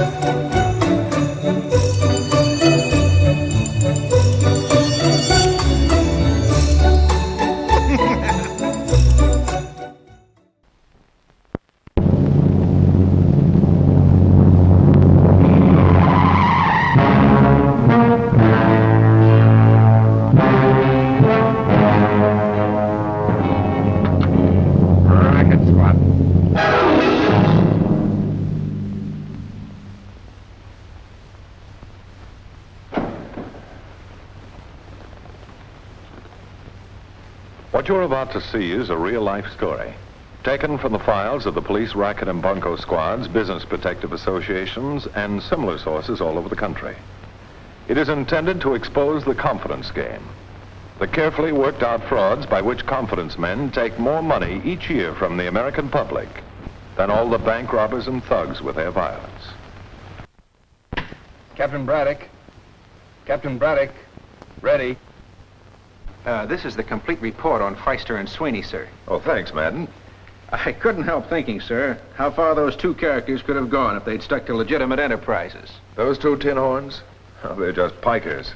Racket Squad. What you're about to see is a real-life story, taken from the files of the police racket and bunco squads, business protective associations, and similar sources all over the country. It is intended to expose the confidence game, the carefully worked out frauds by which confidence men take more money each year from the American public than all the bank robbers and thugs with their violence. Captain Braddock. Captain Braddock. Ready. This is the complete report on Feister and Sweeney, sir. Oh, thanks, Madden. I couldn't help thinking, sir, how far those two characters could have gone if they'd stuck to legitimate enterprises. Those two tin horns? Oh, they're just pikers.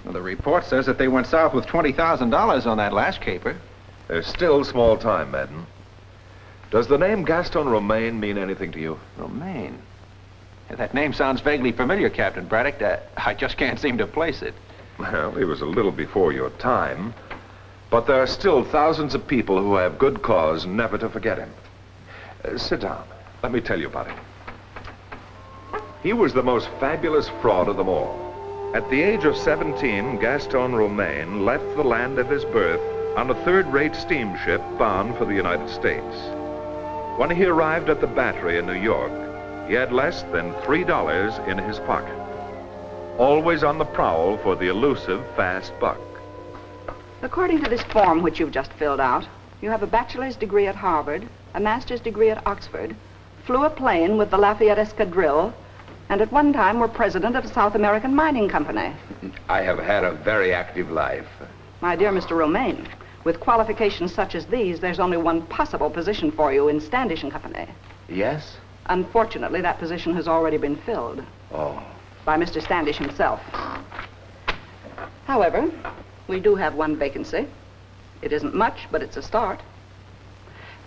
Well, the report says that they went south with $20,000 on that last caper. There's still small time, Madden. Does the name Gaston Romaine mean anything to you? Romaine? Yeah, that name sounds vaguely familiar, Captain Braddock. I just can't seem to place it. Well, he was a little before your time, but there are still thousands of people who have good cause never to forget him. Sit down. Let me tell you about him. He was the most fabulous fraud of them all. At the age of 17, Gaston Romaine left the land of his birth on a third-rate steamship bound for the United States. When he arrived at the Battery in New York, he had less than $3 in his pocket. Always on the prowl for the elusive fast buck. According to this form which you've just filled out, you have a bachelor's degree at Harvard, a master's degree at Oxford, flew a plane with the Lafayette Escadrille, and at one time were president of a South American mining company. I have had a very active life. My dear Mr. Romaine, with qualifications such as these, there's only one possible position for you in Standish & Company. Yes? Unfortunately, that position has already been filled. Oh. By Mr. Standish himself. However, we do have one vacancy. It isn't much, but it's a start.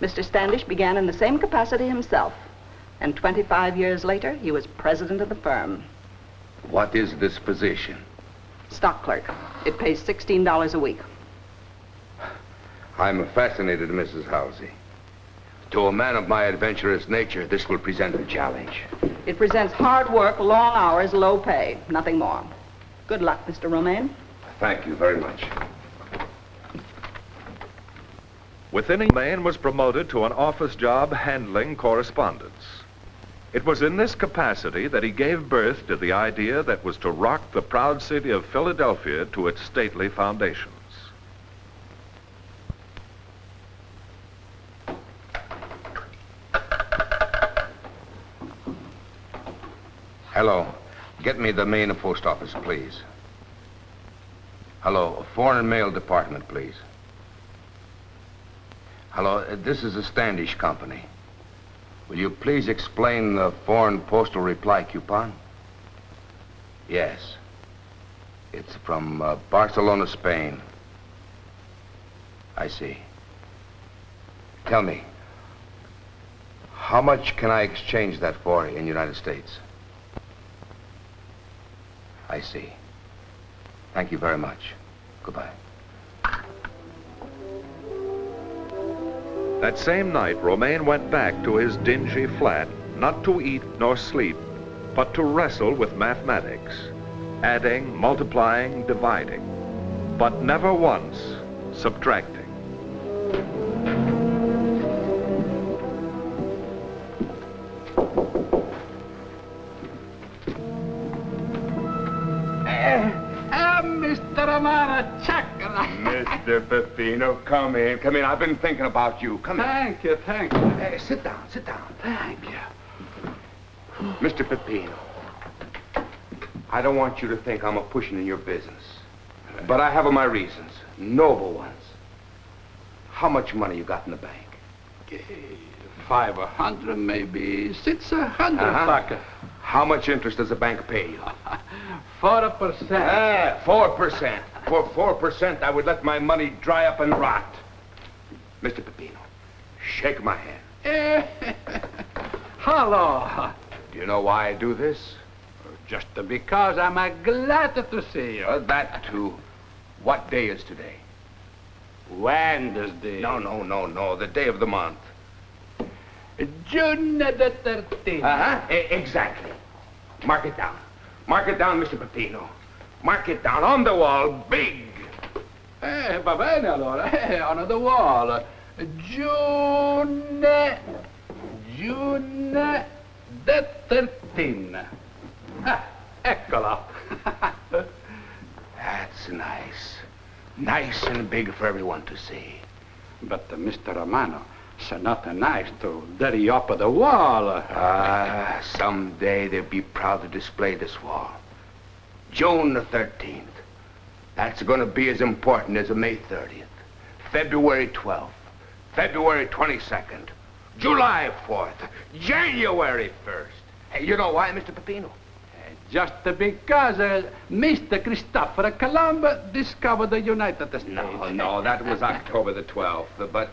Mr. Standish began in the same capacity himself, and 25 years later, he was president of the firm. What is this position? Stock clerk. It pays $16 a week. I'm fascinated, Mrs. Halsey. To a man of my adventurous nature, this will present a challenge. It presents hard work, long hours, low pay. Nothing more. Good luck, Mr. Romaine. Thank you very much. Within a man was promoted to an office job handling correspondence. It was in this capacity that he gave birth to the idea that was to rock the proud city of Philadelphia to its stately foundations. Hello. Get me the main post office, please. Hello. Foreign mail department, please. Hello. This is the Standish Company. Will you please explain the foreign postal reply coupon? Yes. It's from Barcelona, Spain. I see. Tell me, how much can I exchange that for in the United States? I see. Thank you very much. Goodbye. That same night, Romaine went back to his dingy flat, not to eat nor sleep, but to wrestle with mathematics, adding, multiplying, dividing, but never once subtracting. Mr. Amara, check. Mr. Peppino, come in. Come in. I've been thinking about you. Come in. Thank you, thank you. Hey, sit down, sit down. Thank you. Mr. Peppino, I don't want you to think I'm a pushing in your business. But I have my reasons, noble ones. How much money you got in the bank? 500, maybe 600. How much interest does the bank pay you? 4%. 4%. For 4%, I would let my money dry up and rot. Mr. Peppino, shake my hand. Hello. Do you know why I do this? Just because I'm glad to see you. That too. What day is today? Wednesday. No. The day of the month. June the 13th. Exactly. Mark it down. Mark it down, Mr. Peppino. Mark it down on the wall, big. Va bene allora. On the wall. June the 13th. Eccola. That's nice. Nice and big for everyone to see. But Mr. Romano, it's not nice to dirty up the wall. Someday they'll be proud to display this wall. June the 13th. That's going to be as important as May 30th. February 12th. February 22nd. July 4th. January 1st. Hey, you know why, Mr. Peppino? Just because Mr. Christopher Columbus discovered the United States. No, that was October the 12th. But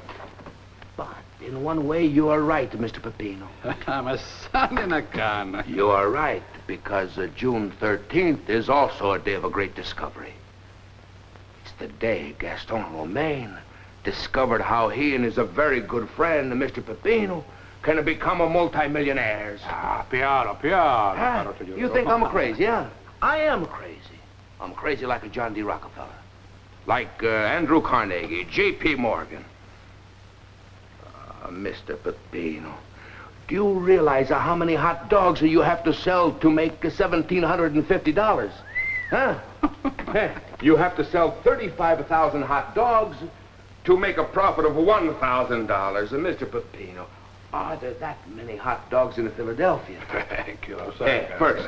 in one way, you are right, Mr. Peppino. I'm a son in a gun. You are right, because June 13th is also a day of a great discovery. It's the day Gaston Romaine discovered how he and his very good friend, Mr. Peppino, can become a multimillionaires. Piano. You think I'm crazy, huh? I am crazy. I'm crazy like a John D. Rockefeller. Like Andrew Carnegie, J.P. Morgan. Mr. Peppino, do you realize how many hot dogs you have to sell to make $1,750? Huh? You have to sell 35,000 hot dogs to make a profit of $1,000. And Mr. Peppino, are there that many hot dogs in Philadelphia? Thank you, First,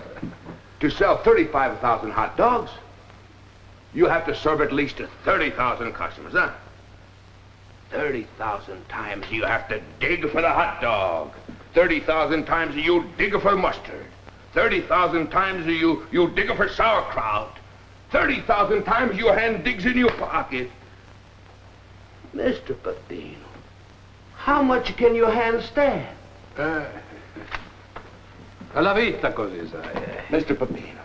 to sell 35,000 hot dogs, you have to serve at least 30,000 customers, huh? 30,000 times you have to dig for the hot dog. 30,000 times you dig for mustard. 30,000 times you dig for sauerkraut. 30,000 times your hand digs in your pocket. Mr. Peppino, how much can your hand stand? La vita così, sai. Mr. Peppino,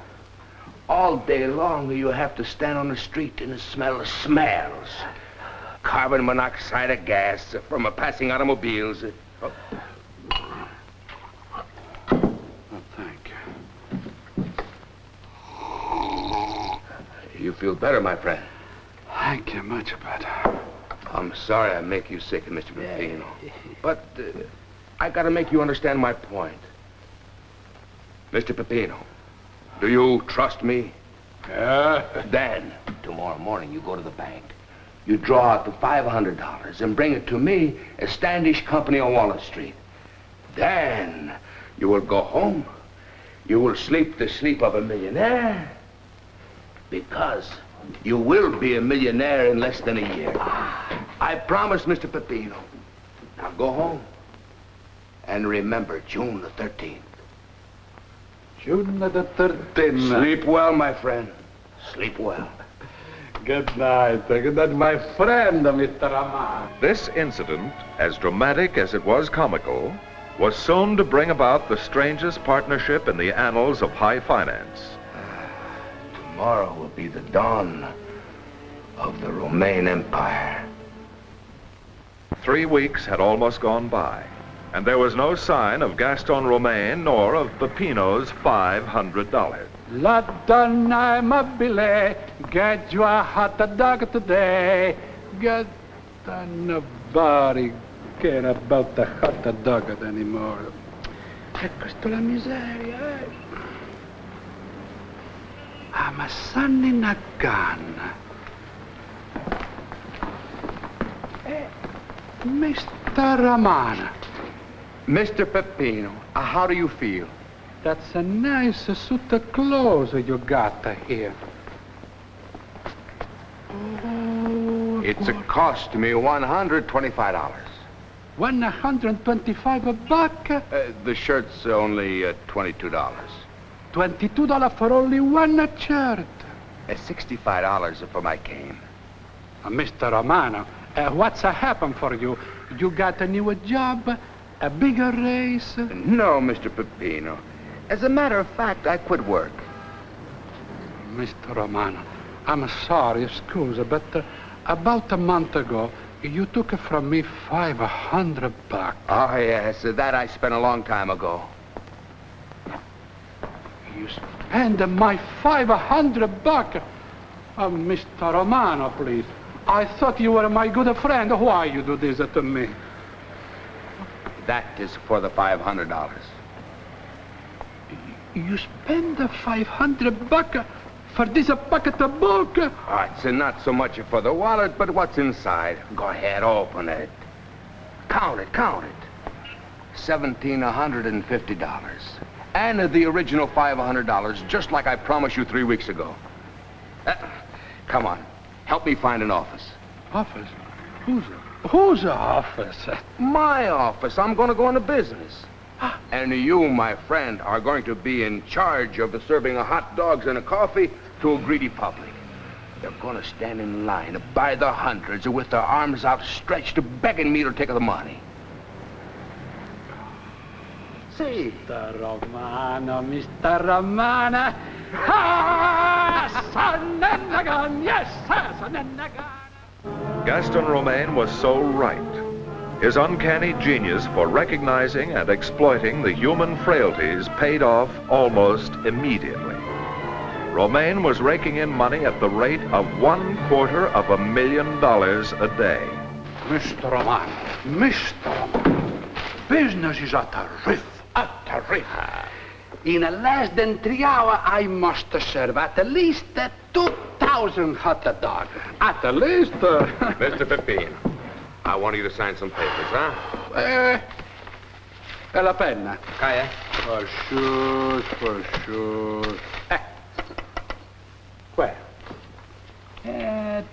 all day long you have to stand on the street and smell smells. Carbon monoxide of gas from passing automobiles. Thank you. You feel better, my friend? Thank you, much better. I'm sorry I make you sick, Mr. Peppino. But I gotta make you understand my point. Mr. Peppino, do you trust me? Then, tomorrow morning, you go to the bank. You draw out the $500 and bring it to me at Standish Company on Walnut Street. Then, you will go home. You will sleep the sleep of a millionaire. Because you will be a millionaire in less than a year. I promise, Mr. Peppino. Now go home. And remember, June the 13th. June the 13th. Sleep well, my friend. Sleep well. Good night. Good night, my friend, Mr. Amar. This incident, as dramatic as it was comical, was soon to bring about the strangest partnership in the annals of high finance. Tomorrow will be the dawn of the Romaine Empire. 3 weeks had almost gone by, and there was no sign of Gaston Romaine nor of Peppino's $500. La donna mobile, get you a hot dog today. Get nobody care about the hot dog anymore. E questa è la miseria, eh? I'm a son in a gun. Mr. Romano. Mr. Peppino, how do you feel? That's a nice suit of clothes you got here. It's cost me $125. $125. The shirt's only $22. $22 for only one shirt. $65 for my cane. Mr. Romano, what's happened for you? You got a new job? A bigger raise? No, Mr. Peppino. As a matter of fact, I quit work. Mr. Romano, I'm sorry, scusa, but about a month ago, you took from me $500. Oh, yes, that I spent a long time ago. You spend my $500? Oh, Mr. Romano, please. I thought you were my good friend. Why you do this to me? That is for the $500. You spend $500 for this bucket of book? Oh, it's not so much for the wallet, but what's inside. Go ahead, open it. Count it. $1,750. And the original $500, just like I promised you 3 weeks ago. Come on, help me find an office. Office? Whose office? My office. I'm going to go into business. And you, my friend, are going to be in charge of serving hot dogs and a coffee to a greedy public. They're going to stand in line by the hundreds with their arms outstretched, begging me to take the money. See? Mr. Romano. Son and a gun, yes, son and a gun. Gaston Romaine was so right. His uncanny genius for recognizing and exploiting the human frailties paid off almost immediately. Romaine was raking in money at the rate of $250,000 a day. Mr. Romano, business is at a riff. In less than 3 hours, I must serve at least 2,000 hot dogs. At least. Mr. Peppino, I want you to sign some papers, huh? E la penna? Kaya? For sure. Where?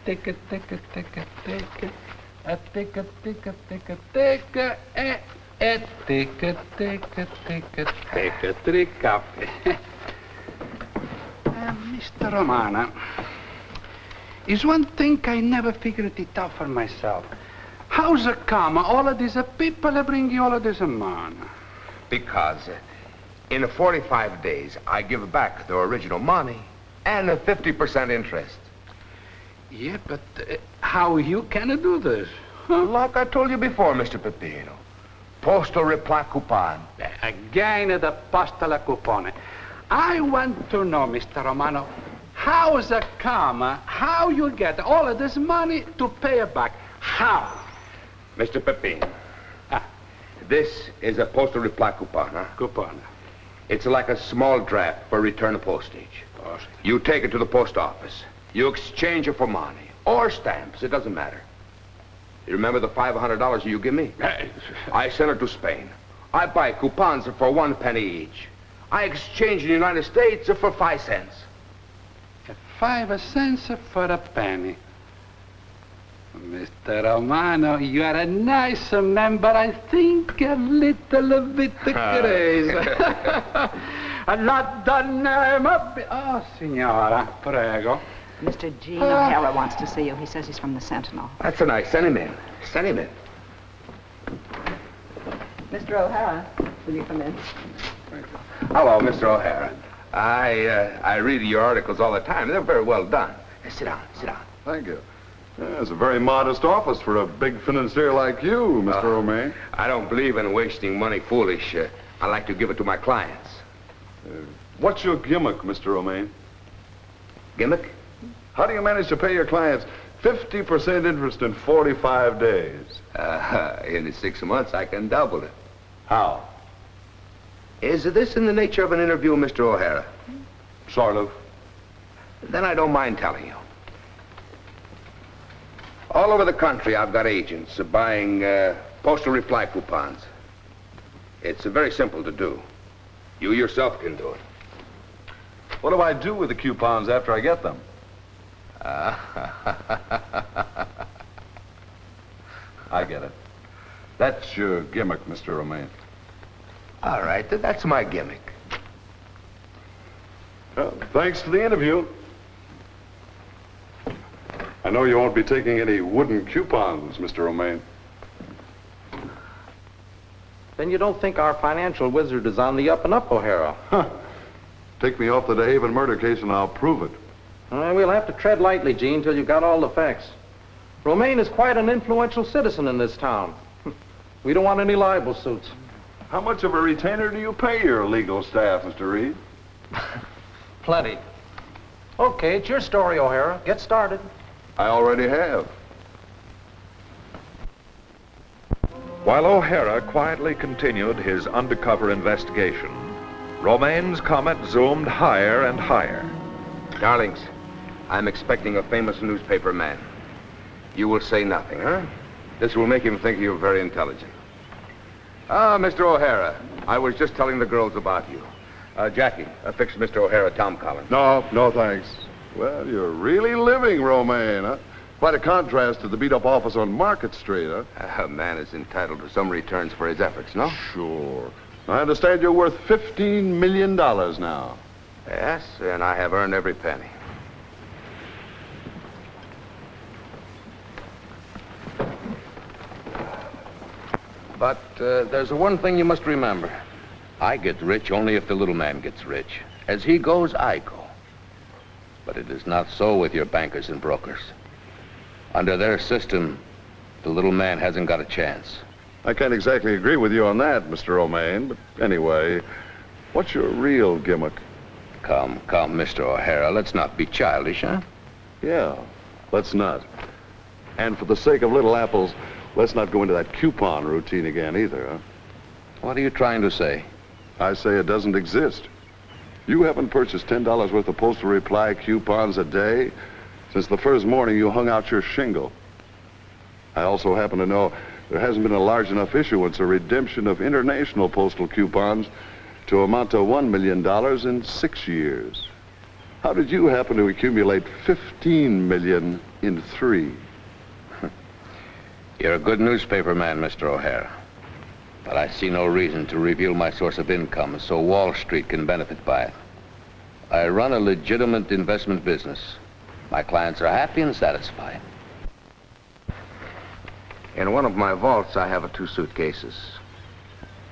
Take it. Take 3 coffee. Mr. Romano, is one thing I never figured it out for myself. How's it come all of these people bring you all of this money? Because in 45 days, I give back the original money and 50% interest. Yeah, but how you can do this? Like I told you before, Mr. Peppino. Postal reply coupon. Again, the postal coupon. I want to know, Mr. Romano, how's it come? How you get all of this money to pay it back? How? Mr. Peppino. This is a postal reply coupon, huh? Coupon. It's like a small draft for return of postage. You take it to the post office. You exchange it for money or stamps. It doesn't matter. You remember the $500 you give me? I send it to Spain. I buy coupons for 1 penny each. I exchange in the United States for 5 cents. 5 cents for a penny. Mr. Romano, you are a nice man, but I think a little bit crazy. La donna... Oh, signora, prego. Mr. Gene O'Hara wants to see you. He says he's from the Sentinel. That's nice. Send him in. Mr. O'Hara, will you come in? Hello, Mr. O'Hara. I read your articles all the time. They're very well done. Sit down. Thank you. It's a very modest office for a big financier like you, Mr. Romaine. I don't believe in wasting money foolish. I like to give it to my clients. What's your gimmick, Mr. Romaine? Gimmick? How do you manage to pay your clients 50% interest in 45 days? In 6 months, I can double it. How? Is this in the nature of an interview, Mr. O'Hara? Sort of. Then I don't mind telling you. All over the country, I've got agents buying postal reply coupons. It's very simple to do. You yourself can do it. What do I do with the coupons after I get them? I I get it. That's your gimmick, Mr. Romaine. All right, that's my gimmick. Well, thanks for the interview. I know you won't be taking any wooden coupons, Mr. Romaine. Then you don't think our financial wizard is on the up and up, O'Hara? Huh. Take me off the DeHaven murder case and I'll prove it. We'll have to tread lightly, Gene, till you've got all the facts. Romaine is quite an influential citizen in this town. We don't want any libel suits. How much of a retainer do you pay your legal staff, Mr. Reed? Plenty. Okay, it's your story, O'Hara. Get started. I already have. While O'Hara quietly continued his undercover investigation, Romaine's comet zoomed higher and higher. Darlings, I'm expecting a famous newspaper man. You will say nothing, huh? This will make him think you're very intelligent. Ah, Mr. O'Hara, I was just telling the girls about you. Jackie, fix Mr. O'Hara Tom Collins. No, thanks. Well, you're really living, Romaine, huh? Quite a contrast to the beat-up office on Market Street, huh? A man is entitled to some returns for his efforts, no? Sure. I understand you're worth $15 million now. Yes, and I have earned every penny. But there's one thing you must remember. I get rich only if the little man gets rich. As he goes, I go. But it is not so with your bankers and brokers. Under their system, the little man hasn't got a chance. I can't exactly agree with you on that, Mr. Romaine, but anyway, what's your real gimmick? Come, Mr. O'Hara, let's not be childish, huh? Yeah, let's not. And for the sake of little apples, let's not go into that coupon routine again either, huh? What are you trying to say? I say it doesn't exist. You haven't purchased $10 worth of postal reply coupons a day since the first morning you hung out your shingle. I also happen to know there hasn't been a large enough issuance or redemption of international postal coupons to amount to $1 million in 6 years. How did you happen to accumulate $15 million in 3? You're a good newspaper man, Mr. O'Hara. But I see no reason to reveal my source of income so Wall Street can benefit by it. I run a legitimate investment business. My clients are happy and satisfied. In one of my vaults, I have 2 suitcases.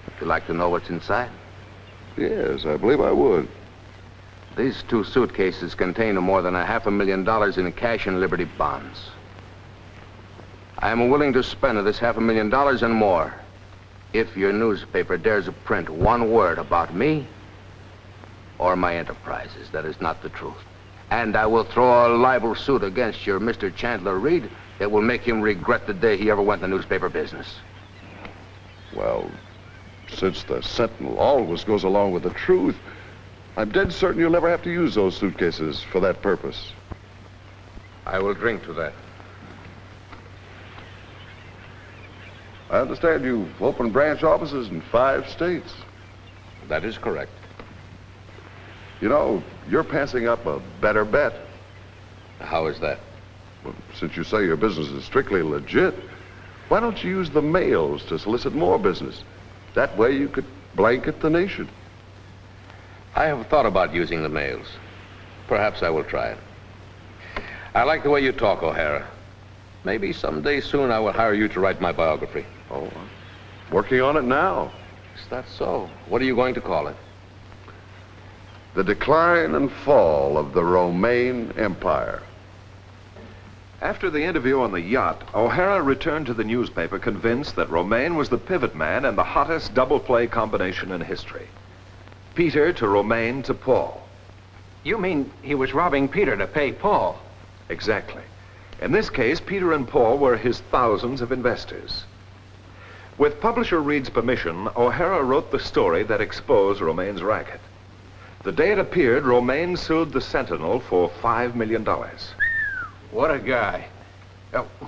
Would you like to know what's inside? Yes, I believe I would. These 2 suitcases contain more than $500,000 in cash and Liberty bonds. I am willing to spend this $500,000 and more if your newspaper dares to print one word about me or my enterprises that is not the truth. And I will throw a libel suit against your Mr. Chandler Reed that will make him regret the day he ever went in the newspaper business. Well, since the Sentinel always goes along with the truth, I'm dead certain you'll never have to use those suitcases for that purpose. I will drink to that. I understand you've opened branch offices in 5 states. That is correct. You know, you're passing up a better bet. How is that? Well, since you say your business is strictly legit, why don't you use the mails to solicit more business? That way you could blanket the nation. I have thought about using the mails. Perhaps I will try it. I like the way you talk, O'Hara. Maybe someday soon I will hire you to write my biography. Oh, I'm working on it now. Is that so? What are you going to call it? The Decline and Fall of the Romaine Empire. After the interview on the yacht, O'Hara returned to the newspaper convinced that Romaine was the pivot man and the hottest double play combination in history. Peter to Romaine to Paul. You mean he was robbing Peter to pay Paul? Exactly. In this case, Peter and Paul were his thousands of investors. With publisher Reed's permission, O'Hara wrote the story that exposed Romaine's racket. The day it appeared, Romaine sued the Sentinel for $5 million. What a guy.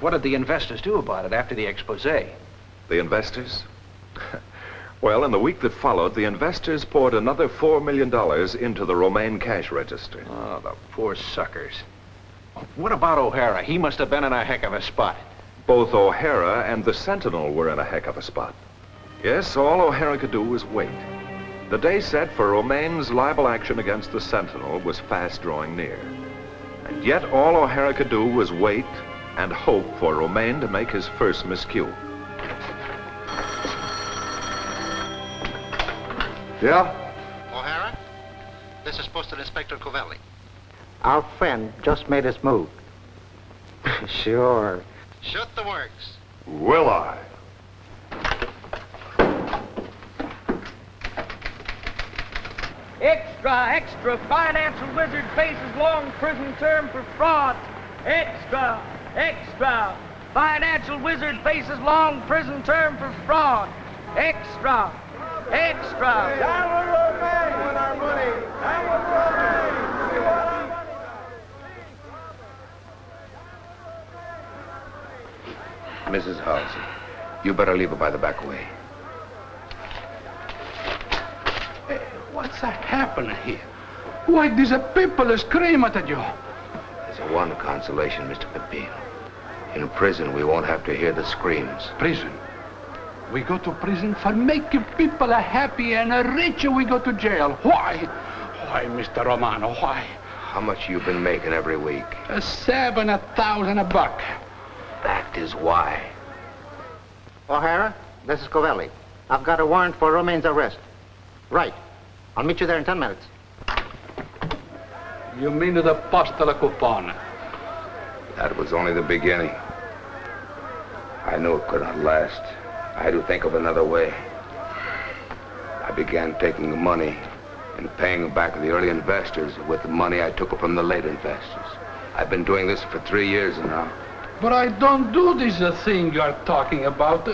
What did the investors do about it after the expose? The investors? Well, in the week that followed, the investors poured another $4 million into the Romaine cash register. Oh, the poor suckers. What about O'Hara? He must have been in a heck of a spot. Both O'Hara and the Sentinel were in a heck of a spot. Yes, all O'Hara could do was wait. The day set for Romaine's libel action against the Sentinel was fast drawing near. And yet all O'Hara could do was wait and hope for Romaine to make his first miscue. Yeah? O'Hara, this is Postal Inspector Covelli. Our friend just made his move. Sure. Shoot the works. Will I? Extra, financial wizard faces long prison term for fraud. Extra, financial wizard faces long prison term for fraud. Extra. Mrs. Halsey, you better leave her by the back way. Hey, what's happening here? Why, these people are screaming at you. There's a one consolation, Mr. Pepino. In prison, we won't have to hear the screams. Prison? We go to prison for making people happy and rich. We go to jail. Why? Why, Mr. Romano, why? How much you been making every week? $7,000 That is why. O'Hara, this is Covelli. I've got a warrant for Romaine's arrest. Right. I'll meet you there in 10 minutes. You mean the Postal Coupon? That was only the beginning. I knew it could not last. I had to think of another way. I began taking the money and paying back the early investors with the money I took from the late investors. I've been doing this for 3 years now. But I don't do this thing you're talking about.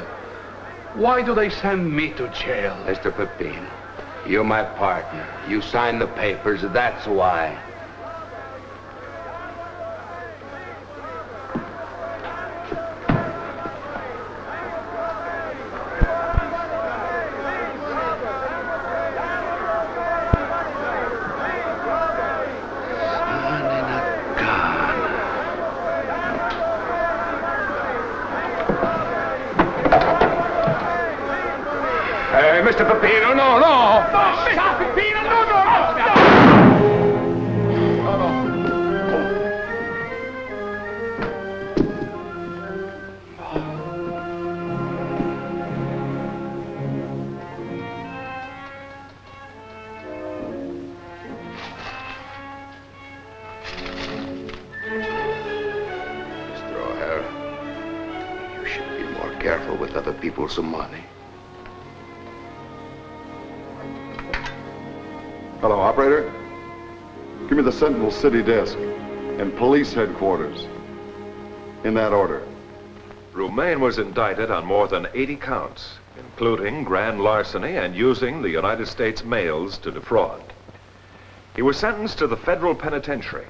Why do they send me to jail? Mr. Pepino, you're my partner. You signed the papers, that's why. Mr. Pepino, no! Stop, Pepino, no! Mr. O'Hara, you should be more careful with other people's money. Hello, operator. Give me the Sentinel City desk and police headquarters. In that order. Romaine was indicted on more than 80 counts, including grand larceny and using the United States mails to defraud. He was sentenced to the federal penitentiary.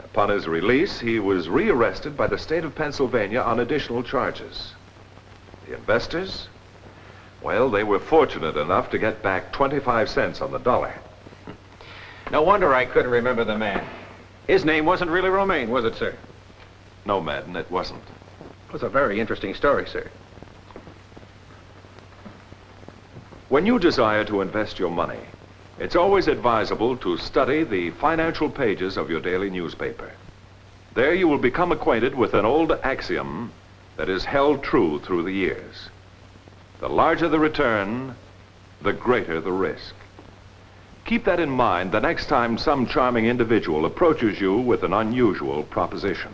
Upon his release, he was rearrested by the state of Pennsylvania on additional charges. The investors? Well, they were fortunate enough to get back 25 cents on the dollar. No wonder I couldn't remember the man. His name wasn't really Romaine, was it, sir? No, Madden, it wasn't. It was a very interesting story, sir. When you desire to invest your money, it's always advisable to study the financial pages of your daily newspaper. There you will become acquainted with an old axiom that is held true through the years. The larger the return, the greater the risk. Keep that in mind the next time some charming individual approaches you with an unusual proposition.